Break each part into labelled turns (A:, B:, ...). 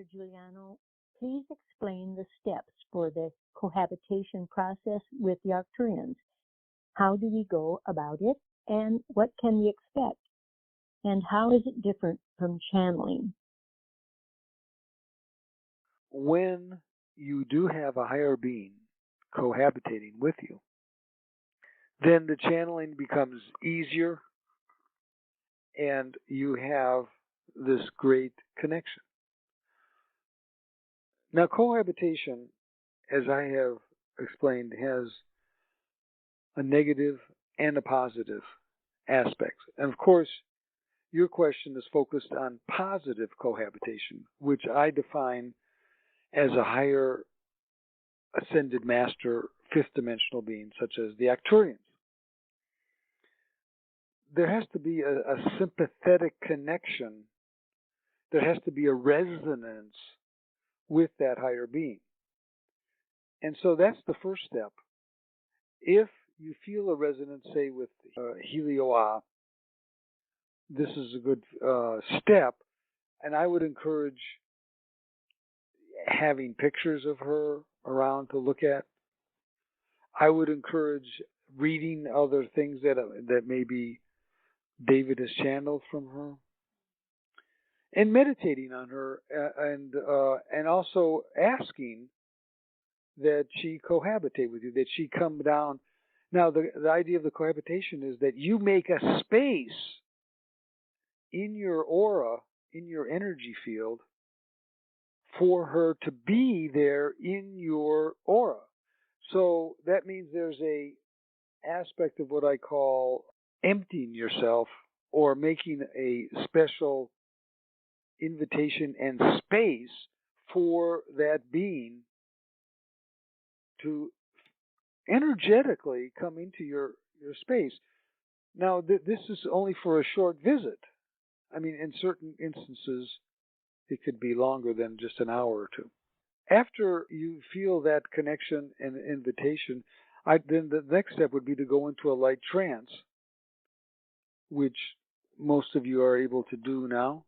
A: Dr. Juliano, please explain the steps for the cohabitation process with the Arcturians. How do we go about it, and what can we expect? And how is it different from channeling?
B: When you do have a higher being cohabitating with you, then the channeling becomes easier and you have this great connection. Now, cohabitation, as I have explained, has a negative and a positive aspect. And of course, your question is focused on positive cohabitation, which I define as a higher ascended master, fifth dimensional being, such as the Arcturians. There has to be a sympathetic connection. There has to be a resonance with that higher being. And so that's the first step. If you feel a resonance, say with Helioa, this is a good step, and I would encourage having pictures of her around to look at. I would encourage reading other things that maybe David has channeled from her, and meditating on her, and also asking that she cohabitate with you, that she come down. Now, the idea of the cohabitation is that you make a space in your aura, in your energy field, for her to be there in your aura. So that means there's a aspect of what I call emptying yourself, or making a special invitation and space for that being to energetically come into your space. Now, this is only for a short visit. I mean, in certain instances, it could be longer than just an hour or two. After you feel that connection and invitation, then the next step would be to go into a light trance, which most of you are able to do now.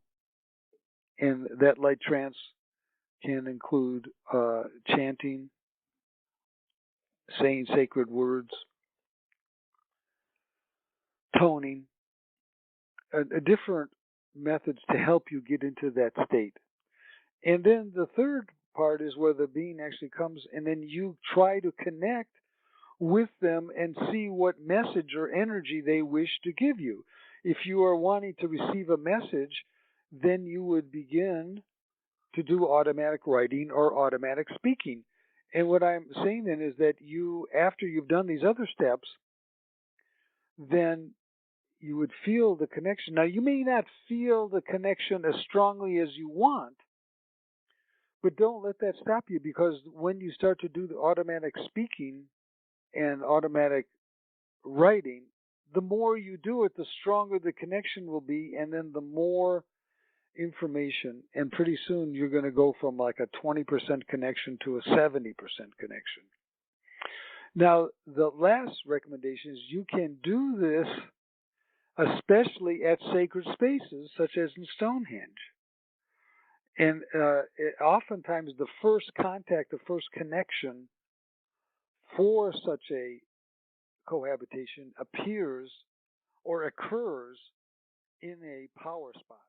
B: And that light trance can include chanting, saying sacred words, toning, different methods to help you get into that state. And then the third part is where the being actually comes, and then you try to connect with them and see what message or energy they wish to give you. If you are wanting to receive a message, then you would begin to do automatic writing or automatic speaking. And what I'm saying then is that you, after you've done these other steps, then you would feel the connection. Now, you may not feel the connection as strongly as you want, but don't let that stop you, because when you start to do the automatic speaking and automatic writing, the more you do it, the stronger the connection will be, and then the more information, and pretty soon you're going to go from like a 20% connection to a 70% connection. Now, the last recommendation is you can do this especially at sacred spaces such as in Stonehenge. And oftentimes the first contact, the first connection for such a cohabitation appears or occurs in a power spot.